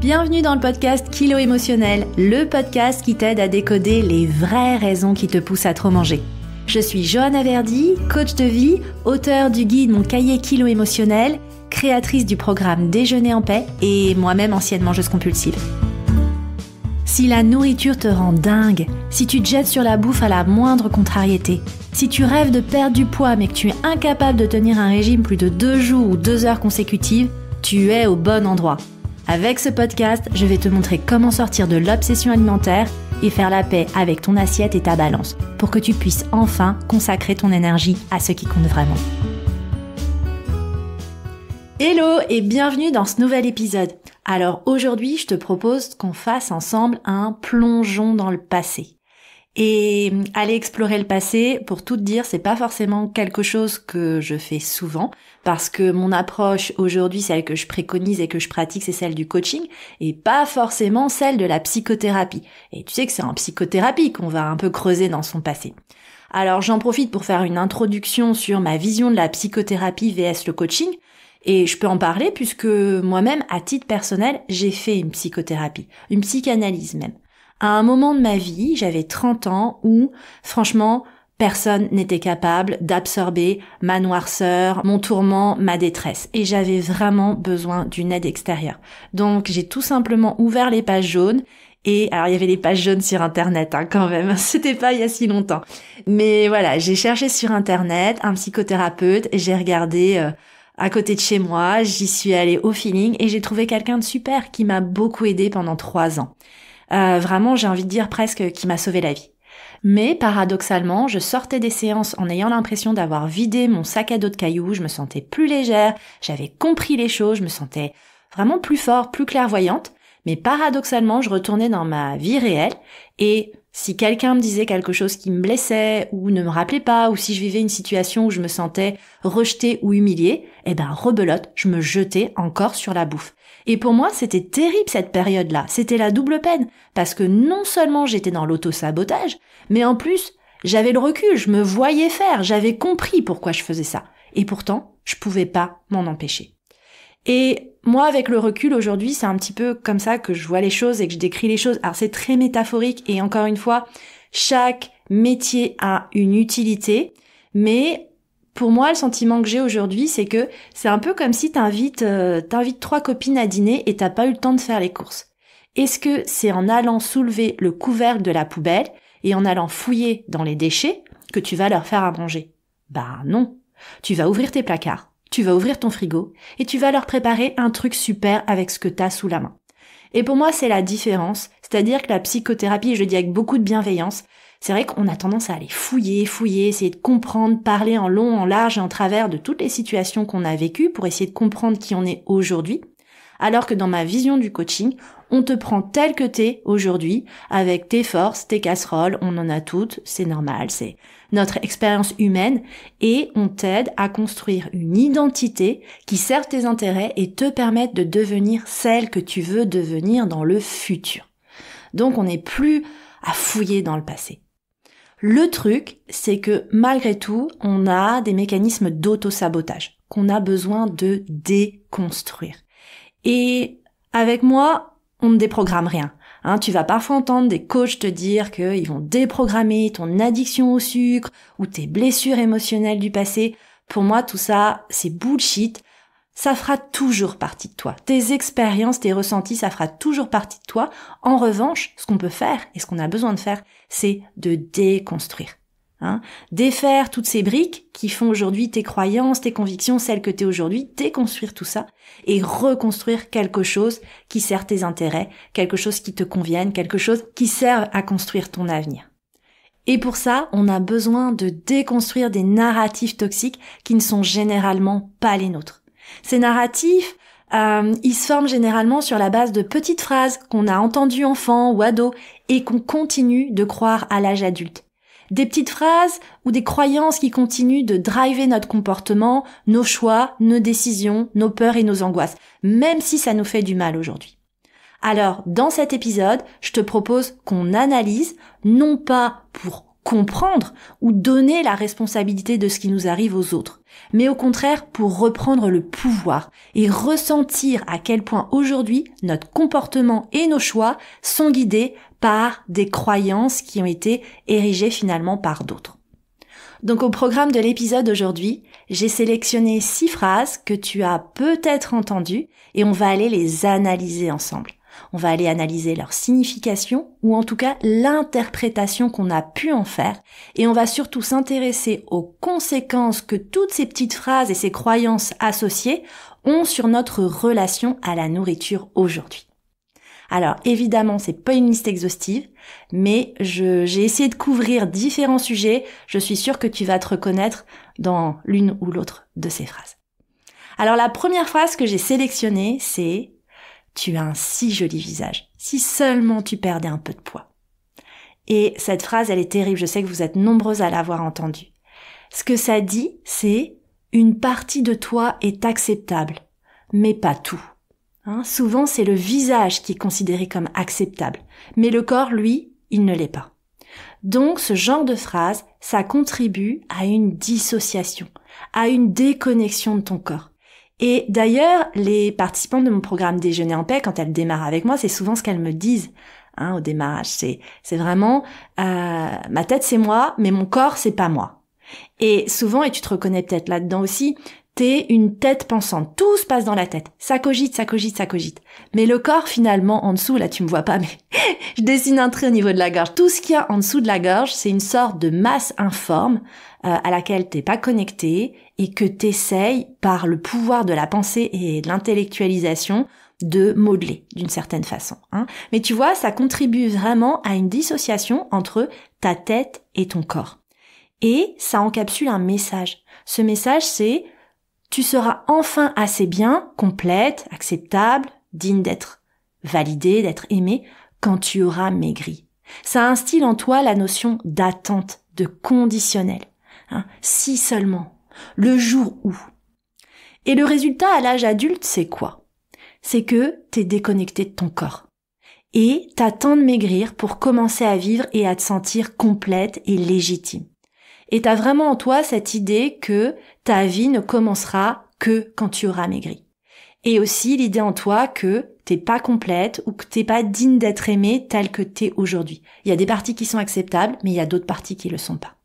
Bienvenue dans le podcast Kilo Émotionnel, le podcast qui t'aide à décoder les vraies raisons qui te poussent à trop manger. Je suis Johanna Verdi, coach de vie, auteure du guide Mon cahier Kilo Émotionnel, créatrice du programme Déjeuner en paix et moi-même ancienne mangeuse compulsive. Si la nourriture te rend dingue, si tu te jettes sur la bouffe à la moindre contrariété, si tu rêves de perdre du poids mais que tu es incapable de tenir un régime plus de 2 jours ou 2 heures consécutives, tu es au bon endroit. Avec ce podcast, je vais te montrer comment sortir de l'obsession alimentaire et faire la paix avec ton assiette et ta balance pour que tu puisses enfin consacrer ton énergie à ce qui compte vraiment. Hello et bienvenue dans ce nouvel épisode. Alors aujourd'hui, je te propose qu'on fasse ensemble un plongeon dans le passé. Et aller explorer le passé, pour tout te dire, c'est pas forcément quelque chose que je fais souvent, parce que mon approche aujourd'hui, celle que je préconise et que je pratique, c'est celle du coaching, et pas forcément celle de la psychothérapie. Et tu sais que c'est en psychothérapie qu'on va un peu creuser dans son passé. Alors j'en profite pour faire une introduction sur ma vision de la psychothérapie vs le coaching, et je peux en parler puisque moi-même, à titre personnel, j'ai fait une psychothérapie, une psychanalyse même. À un moment de ma vie, j'avais 30 ans où, franchement, personne n'était capable d'absorber ma noirceur, mon tourment, ma détresse. Et j'avais vraiment besoin d'une aide extérieure. Donc, j'ai tout simplement ouvert les pages jaunes. Et alors, il y avait les pages jaunes sur Internet, quand même. C'était pas il y a si longtemps. Mais voilà, j'ai cherché sur Internet un psychothérapeute et j'ai regardé à côté de chez moi. J'y suis allée au feeling et j'ai trouvé quelqu'un de super qui m'a beaucoup aidée pendant 3 ans. Vraiment, j'ai envie de dire presque qui m'a sauvé la vie. Mais paradoxalement, je sortais des séances en ayant l'impression d'avoir vidé mon sac à dos de cailloux, je me sentais plus légère, j'avais compris les choses, je me sentais vraiment plus forte, plus clairvoyante. Mais paradoxalement, je retournais dans ma vie réelle et si quelqu'un me disait quelque chose qui me blessait ou ne me rappelait pas, ou si je vivais une situation où je me sentais rejetée ou humiliée, rebelote, je me jetais encore sur la bouffe. Et pour moi, c'était terrible cette période-là. C'était la double peine. Parce que non seulement j'étais dans l'auto-sabotage, mais en plus, j'avais le recul, je me voyais faire, j'avais compris pourquoi je faisais ça. Et pourtant, je pouvais pas m'en empêcher. Et moi, avec le recul, aujourd'hui, c'est un petit peu comme ça que je vois les choses et que je décris les choses. Alors, c'est très métaphorique et encore une fois, chaque métier a une utilité, mais pour moi, le sentiment que j'ai aujourd'hui, c'est que c'est un peu comme si t'invites 3 copines à dîner et t'as pas eu le temps de faire les courses. Est-ce que c'est en allant soulever le couvercle de la poubelle et en allant fouiller dans les déchets que tu vas leur faire à manger? Non. Tu vas ouvrir tes placards, tu vas ouvrir ton frigo et tu vas leur préparer un truc super avec ce que t'as sous la main. Et pour moi, c'est la différence. C'est-à-dire que la psychothérapie, je le dis avec beaucoup de bienveillance, c'est vrai qu'on a tendance à aller fouiller, essayer de comprendre, parler en long, en large et en travers de toutes les situations qu'on a vécues pour essayer de comprendre qui on est aujourd'hui. Alors que dans ma vision du coaching, on te prend tel que t'es aujourd'hui, avec tes forces, tes casseroles, on en a toutes, c'est normal, c'est notre expérience humaine, et on t'aide à construire une identité qui serve tes intérêts et te permette de devenir celle que tu veux devenir dans le futur. Donc on n'est plus à fouiller dans le passé. Le truc, c'est que malgré tout, on a des mécanismes d'auto-sabotage qu'on a besoin de déconstruire. Et avec moi, on ne déprogramme rien. Tu vas parfois entendre des coachs te dire qu'ils vont déprogrammer ton addiction au sucre ou tes blessures émotionnelles du passé. Pour moi, tout ça, c'est bullshit. Ça fera toujours partie de toi. Tes expériences, tes ressentis, ça fera toujours partie de toi. En revanche, ce qu'on peut faire et ce qu'on a besoin de faire, c'est de déconstruire. Défaire toutes ces briques qui font aujourd'hui tes croyances, tes convictions, celles que t'es aujourd'hui, déconstruire tout ça et reconstruire quelque chose qui sert tes intérêts, quelque chose qui te convienne, quelque chose qui serve à construire ton avenir. Et pour ça, on a besoin de déconstruire des narratifs toxiques qui ne sont généralement pas les nôtres. Ces narratifs, ils se forment généralement sur la base de petites phrases qu'on a entendues enfant ou ado et qu'on continue de croire à l'âge adulte. Des petites phrases ou des croyances qui continuent de driver notre comportement, nos choix, nos décisions, nos peurs et nos angoisses, même si ça nous fait du mal aujourd'hui. Alors, dans cet épisode, je te propose qu'on analyse, non pas pour comprendre ou donner la responsabilité de ce qui nous arrive aux autres, mais au contraire pour reprendre le pouvoir et ressentir à quel point aujourd'hui notre comportement et nos choix sont guidés par des croyances qui ont été érigées finalement par d'autres. Donc au programme de l'épisode aujourd'hui, j'ai sélectionné 6 phrases que tu as peut-être entendues et on va aller les analyser ensemble. On va aller analyser leur signification ou en tout cas l'interprétation qu'on a pu en faire et on va surtout s'intéresser aux conséquences que toutes ces petites phrases et ces croyances associées ont sur notre relation à la nourriture aujourd'hui. Alors évidemment, c'est pas une liste exhaustive, mais j'ai essayé de couvrir différents sujets. Je suis sûre que tu vas te reconnaître dans l'une ou l'autre de ces phrases. Alors la première phrase que j'ai sélectionnée, c'est « Tu as un si joli visage, si seulement tu perdais un peu de poids ». Et cette phrase, elle est terrible, je sais que vous êtes nombreuses à l'avoir entendue. Ce que ça dit, c'est « Une partie de toi est acceptable, mais pas tout ». Souvent, c'est le visage qui est considéré comme acceptable, mais le corps, lui, il ne l'est pas. Donc, ce genre de phrase, ça contribue à une dissociation, à une déconnexion de ton corps. Et d'ailleurs, les participantes de mon programme Déjeuner en paix, quand elles démarrent avec moi, c'est souvent ce qu'elles me disent au démarrage. C'est vraiment ma tête c'est moi, mais mon corps c'est pas moi. Et souvent, et tu te reconnais peut-être là-dedans aussi, t'es une tête pensante. Tout se passe dans la tête. Ça cogite, ça cogite, ça cogite. Mais le corps, finalement, en dessous, là, tu me vois pas, mais je dessine un trait au niveau de la gorge. Tout ce qu'il y a en dessous de la gorge, c'est une sorte de masse informe à laquelle t'es pas connecté et que t'essayes, par le pouvoir de la pensée et de l'intellectualisation, de modeler d'une certaine façon. Mais tu vois, ça contribue vraiment à une dissociation entre ta tête et ton corps. Et ça encapsule un message. Ce message, c'est tu seras enfin assez bien, complète, acceptable, digne d'être validée, d'être aimée, quand tu auras maigri. Ça instille en toi la notion d'attente, de conditionnel. Si seulement, le jour où. Et le résultat à l'âge adulte, c'est quoi? C'est que t'es déconnecté de ton corps. Et t'attends de maigrir pour commencer à vivre et à te sentir complète et légitime. Et t'as vraiment en toi cette idée que ta vie ne commencera que quand tu auras maigri. Et aussi l'idée en toi que t'es pas complète ou que t'es pas digne d'être aimée telle que t'es aujourd'hui. Il y a des parties qui sont acceptables, mais il y a d'autres parties qui le sont pas.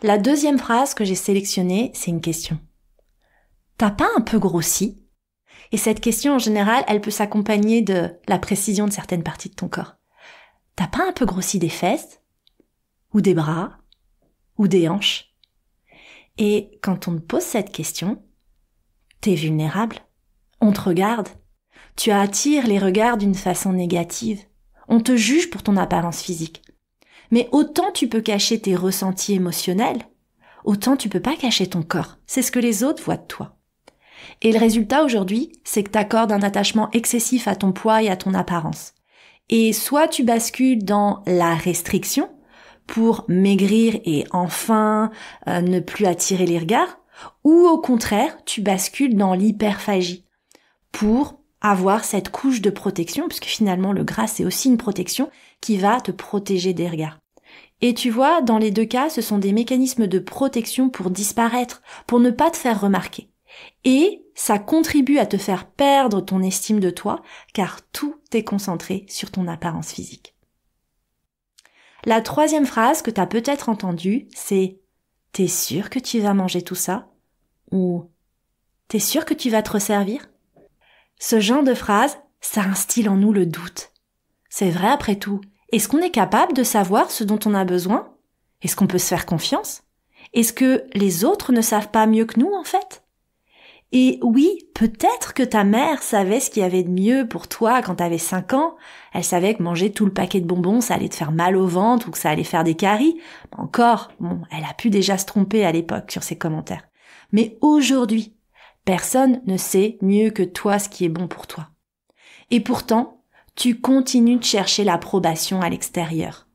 La deuxième phrase que j'ai sélectionnée, c'est une question. T'as pas un peu grossi? Et cette question, en général, elle peut s'accompagner de la précision de certaines parties de ton corps. T'as pas un peu grossi des fesses? Ou des bras? Ou des hanches? Et quand on te pose cette question, t'es vulnérable. On te regarde. Tu attires les regards d'une façon négative. On te juge pour ton apparence physique. Mais autant tu peux cacher tes ressentis émotionnels, autant tu peux pas cacher ton corps. C'est ce que les autres voient de toi. Et le résultat aujourd'hui, c'est que t'accordes un attachement excessif à ton poids et à ton apparence. Et soit tu bascules dans la restriction, pour maigrir et enfin ne plus attirer les regards, ou au contraire, tu bascules dans l'hyperphagie pour avoir cette couche de protection, puisque finalement le gras c'est aussi une protection qui va te protéger des regards. Et tu vois, dans les deux cas, ce sont des mécanismes de protection pour disparaître, pour ne pas te faire remarquer. Et ça contribue à te faire perdre ton estime de toi, car tout est concentré sur ton apparence physique. La troisième phrase que tu as peut-être entendue, c'est « T'es sûr que tu vas manger tout ça ?» ou « T'es sûr que tu vas te resservir ?» Ce genre de phrase, ça instille en nous le doute. C'est vrai après tout. Est-ce qu'on est capable de savoir ce dont on a besoin? Est-ce qu'on peut se faire confiance? Est-ce que les autres ne savent pas mieux que nous en fait? Et oui, peut-être que ta mère savait ce qu'il y avait de mieux pour toi quand t'avais 5 ans. Elle savait que manger tout le paquet de bonbons, ça allait te faire mal au ventre ou que ça allait faire des caries. Encore, elle a pu déjà se tromper à l'époque sur ses commentaires. Mais aujourd'hui, personne ne sait mieux que toi ce qui est bon pour toi. Et pourtant, tu continues de chercher l'approbation à l'extérieur.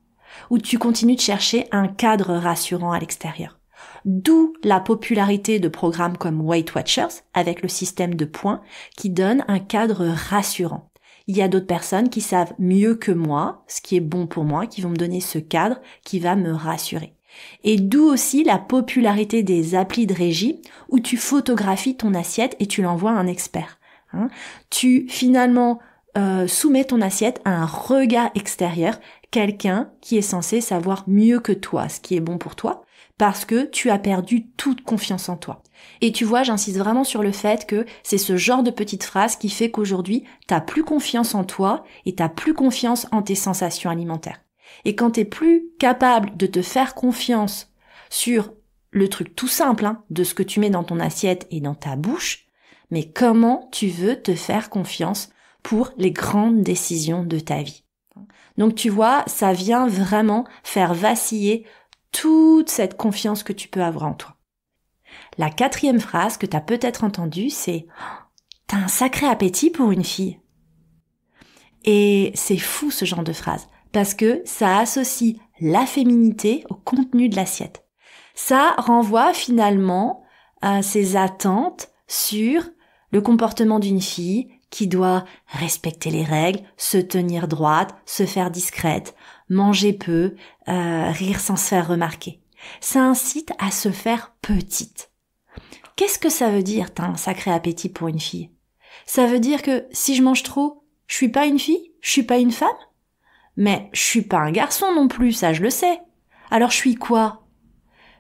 Ou tu continues de chercher un cadre rassurant à l'extérieur. D'où la popularité de programmes comme Weight Watchers avec le système de points qui donne un cadre rassurant. il y a d'autres personnes qui savent mieux que moi ce qui est bon pour moi, qui vont me donner ce cadre qui va me rassurer. Et d'où aussi la popularité des applis de régie où tu photographies ton assiette et tu l'envoies à un expert. Tu finalement soumets ton assiette à un regard extérieur, quelqu'un qui est censé savoir mieux que toi ce qui est bon pour toi, parce que tu as perdu toute confiance en toi. Et tu vois, j'insiste vraiment sur le fait que c'est ce genre de petite phrase qui fait qu'aujourd'hui, t'as plus confiance en toi et t'as plus confiance en tes sensations alimentaires. Et quand t'es plus capable de te faire confiance sur le truc tout simple, de ce que tu mets dans ton assiette et dans ta bouche, mais comment tu veux te faire confiance pour les grandes décisions de ta vie? Donc tu vois, ça vient vraiment faire vaciller toute cette confiance que tu peux avoir en toi. La 4e phrase que tu as peut-être entendue, c'est « T'as un sacré appétit pour une fille ». Et c'est fou ce genre de phrase, parce que ça associe la féminité au contenu de l'assiette. Ça renvoie finalement à ces attentes sur le comportement d'une fille qui doit respecter les règles, se tenir droite, se faire discrète, manger peu, rire sans se faire remarquer. Ça incite à se faire petite. Qu'est-ce que ça veut dire, t'as un sacré appétit pour une fille? Ça veut dire que si je mange trop, je suis pas une fille? Je suis pas une femme? Mais je suis pas un garçon non plus, ça je le sais. Alors je suis quoi?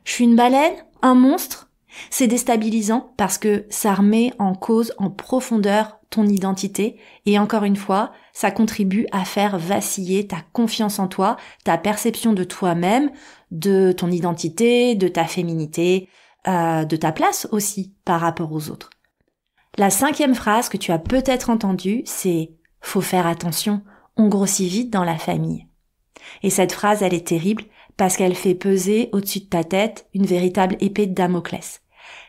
Je suis une baleine? Un monstre? C'est déstabilisant parce que ça remet en cause en profondeur ton identité et encore une fois, ça contribue à faire vaciller ta confiance en toi, ta perception de toi-même, de ton identité, de ta féminité, de ta place aussi par rapport aux autres. La 5e phrase que tu as peut-être entendue, c'est « Faut faire attention, on grossit vite dans la famille ». Et cette phrase, elle est terrible parce qu'elle fait peser au-dessus de ta tête une véritable épée de Damoclès.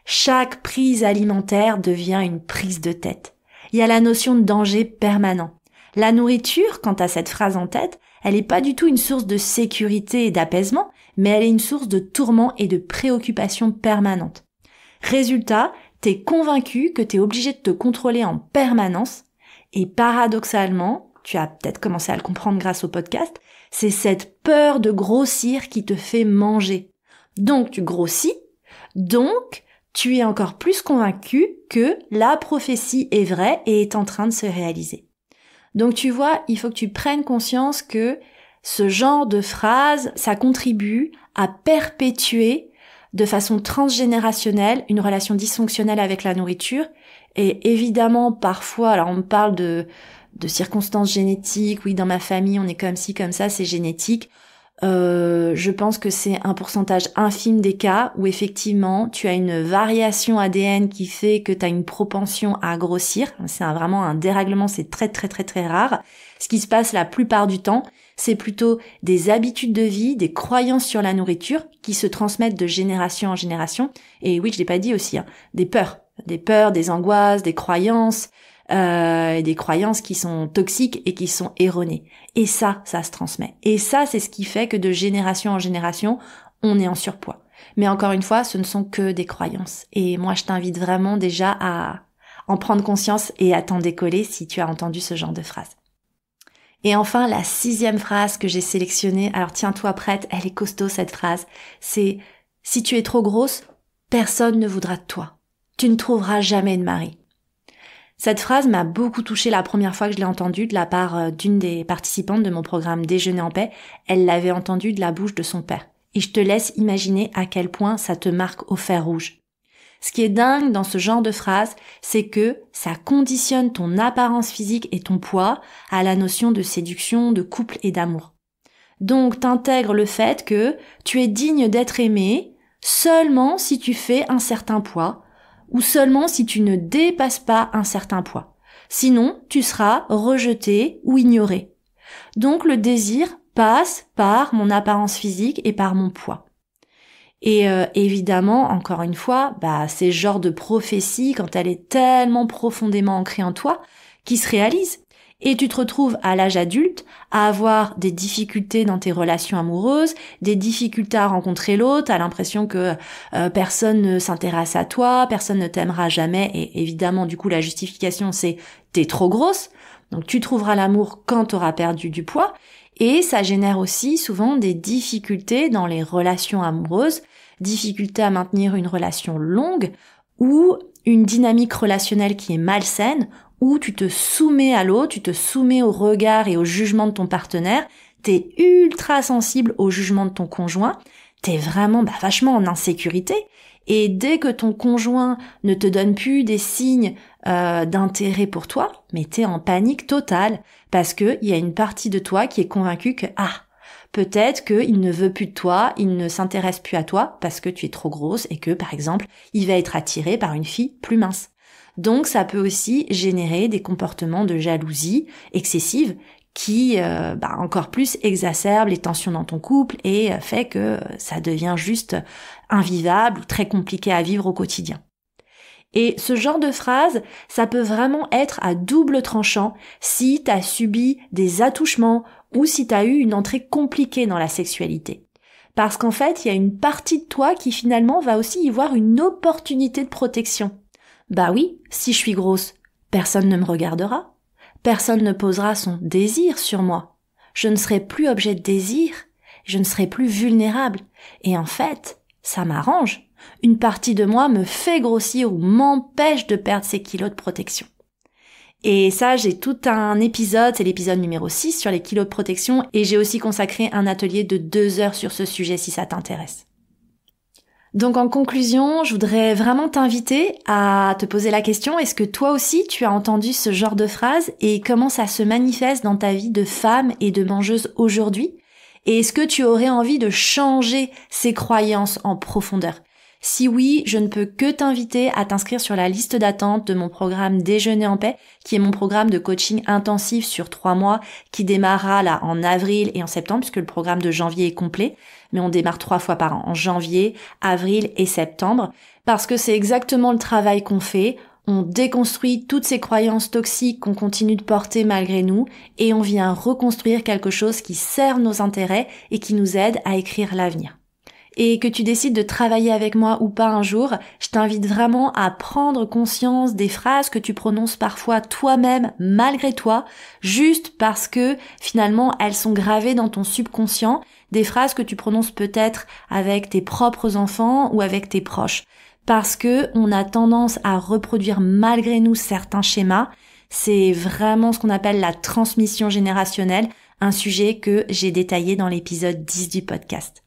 Chaque prise alimentaire devient une prise de tête. Il y a la notion de danger permanent. La nourriture, quant à cette phrase en tête, elle n'est pas du tout une source de sécurité et d'apaisement, mais elle est une source de tourment et de préoccupation permanente. Résultat, t'es convaincu que t'es obligé de te contrôler en permanence, et paradoxalement, tu as peut-être commencé à le comprendre grâce au podcast, c'est cette peur de grossir qui te fait manger. Donc tu grossis, donc tu es encore plus convaincu que la prophétie est vraie et est en train de se réaliser. Donc tu vois, il faut que tu prennes conscience que ce genre de phrase, ça contribue à perpétuer de façon transgénérationnelle une relation dysfonctionnelle avec la nourriture. Et évidemment, parfois, alors on me parle de circonstances génétiques, oui, dans ma famille, on est comme ci, comme ça, c'est génétique. Je pense que c'est un pourcentage infime des cas où effectivement tu as une variation ADN qui fait que tu as une propension à grossir. C'est vraiment un dérèglement, c'est très très très très rare. Ce qui se passe la plupart du temps, c'est plutôt des habitudes de vie, des croyances sur la nourriture qui se transmettent de génération en génération. Et oui, je l'ai pas dit aussi, des peurs, des angoisses, des croyances qui sont toxiques et qui sont erronées. Et ça se transmet. Et ça, c'est ce qui fait que de génération en génération, on est en surpoids. Mais encore une fois, ce ne sont que des croyances. Et moi, je t'invite vraiment déjà à en prendre conscience et à t'en décoller si tu as entendu ce genre de phrase. Et enfin, la 6e phrase que j'ai sélectionnée, alors tiens-toi prête, elle est costaud cette phrase, c'est « Si tu es trop grosse, personne ne voudra de toi. Tu ne trouveras jamais de mari. » Cette phrase m'a beaucoup touchée la première fois que je l'ai entendue de la part d'une des participantes de mon programme Déjeuner en paix. Elle l'avait entendue de la bouche de son père. Et je te laisse imaginer à quel point ça te marque au fer rouge. Ce qui est dingue dans ce genre de phrase, c'est que ça conditionne ton apparence physique et ton poids à la notion de séduction, de couple et d'amour. Donc t'intègres le fait que tu es digne d'être aimé seulement si tu fais un certain poids ou seulement si tu ne dépasses pas un certain poids. Sinon, tu seras rejeté ou ignoré. Donc le désir passe par mon apparence physique et par mon poids. Et évidemment, encore une fois, c'est ce genre de prophétie, quand elle est tellement profondément ancrée en toi, qui se réalise. Et tu te retrouves à l'âge adulte à avoir des difficultés dans tes relations amoureuses, des difficultés à rencontrer l'autre, à l'impression que personne ne s'intéresse à toi, personne ne t'aimera jamais, et évidemment du coup la justification c'est t'es trop grosse, donc tu trouveras l'amour quand t'auras perdu du poids, et ça génère aussi souvent des difficultés dans les relations amoureuses, difficultés à maintenir une relation longue, ou une dynamique relationnelle qui est malsaine, où tu te soumets à l'autre, tu te soumets au regard et au jugement de ton partenaire, t'es ultra sensible au jugement de ton conjoint, t'es vraiment vachement en insécurité, et dès que ton conjoint ne te donne plus des signes d'intérêt pour toi, mais t'es en panique totale, parce que il y a une partie de toi qui est convaincue que peut-être qu'il ne veut plus de toi, il ne s'intéresse plus à toi parce que tu es trop grosse et que, par exemple, il va être attiré par une fille plus mince. Donc, ça peut aussi générer des comportements de jalousie excessive qui, encore plus exacerbent les tensions dans ton couple et fait que ça devient juste invivable ou très compliqué à vivre au quotidien. Et ce genre de phrase, ça peut vraiment être à double tranchant si t'as subi des attouchements ou si t'as eu une entrée compliquée dans la sexualité. Parce qu'en fait, il y a une partie de toi qui finalement va aussi y voir une opportunité de protection. Bah oui, si je suis grosse, personne ne me regardera. Personne ne posera son désir sur moi. Je ne serai plus objet de désir, je ne serai plus vulnérable. Et en fait, ça m'arrange. Une partie de moi me fait grossir ou m'empêche de perdre ces kilos de protection. Et ça, j'ai tout un épisode, c'est l'épisode numéro 6 sur les kilos de protection, et j'ai aussi consacré un atelier de 2 heures sur ce sujet si ça t'intéresse. Donc en conclusion, je voudrais vraiment t'inviter à te poser la question, est-ce que toi aussi tu as entendu ce genre de phrase et comment ça se manifeste dans ta vie de femme et de mangeuse aujourd'hui? Et est-ce que tu aurais envie de changer ces croyances en profondeur? Si oui, je ne peux que t'inviter à t'inscrire sur la liste d'attente de mon programme Déjeuner en paix, qui est mon programme de coaching intensif sur 3 mois, qui démarrera là en avril et en septembre, puisque le programme de janvier est complet, mais on démarre 3 fois par an, en janvier, avril et septembre, parce que c'est exactement le travail qu'on fait. On déconstruit toutes ces croyances toxiques qu'on continue de porter malgré nous, et on vient reconstruire quelque chose qui serve nos intérêts et qui nous aide à écrire l'avenir. Et que tu décides de travailler avec moi ou pas un jour, je t'invite vraiment à prendre conscience des phrases que tu prononces parfois toi-même malgré toi, juste parce que finalement elles sont gravées dans ton subconscient, des phrases que tu prononces peut-être avec tes propres enfants ou avec tes proches. Parce que on a tendance à reproduire malgré nous certains schémas. C'est vraiment ce qu'on appelle la transmission générationnelle, un sujet que j'ai détaillé dans l'épisode 10 du podcast.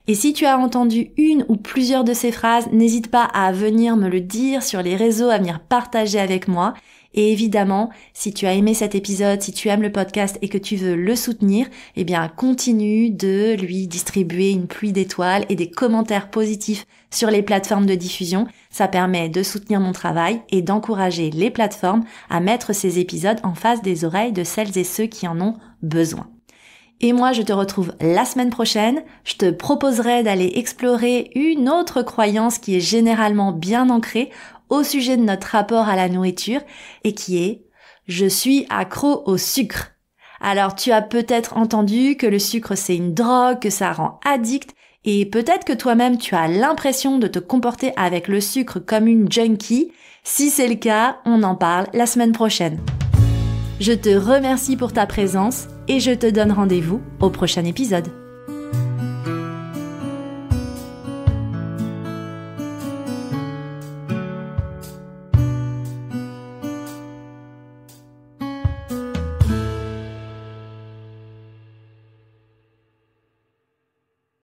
Et si tu as entendu une ou plusieurs de ces phrases, n'hésite pas à venir me le dire sur les réseaux, à venir partager avec moi. Et évidemment, si tu as aimé cet épisode, si tu aimes le podcast et que tu veux le soutenir, eh bien, continue de lui distribuer une pluie d'étoiles et des commentaires positifs sur les plateformes de diffusion. Ça permet de soutenir mon travail et d'encourager les plateformes à mettre ces épisodes en face des oreilles de celles et ceux qui en ont besoin. Et moi, je te retrouve la semaine prochaine. Je te proposerai d'aller explorer une autre croyance qui est généralement bien ancrée au sujet de notre rapport à la nourriture et qui est « je suis accro au sucre ». Alors, tu as peut-être entendu que le sucre, c'est une drogue, que ça rend addict et peut-être que toi-même, tu as l'impression de te comporter avec le sucre comme une junkie. Si c'est le cas, on en parle la semaine prochaine. Je te remercie pour ta présence et je te donne rendez-vous au prochain épisode.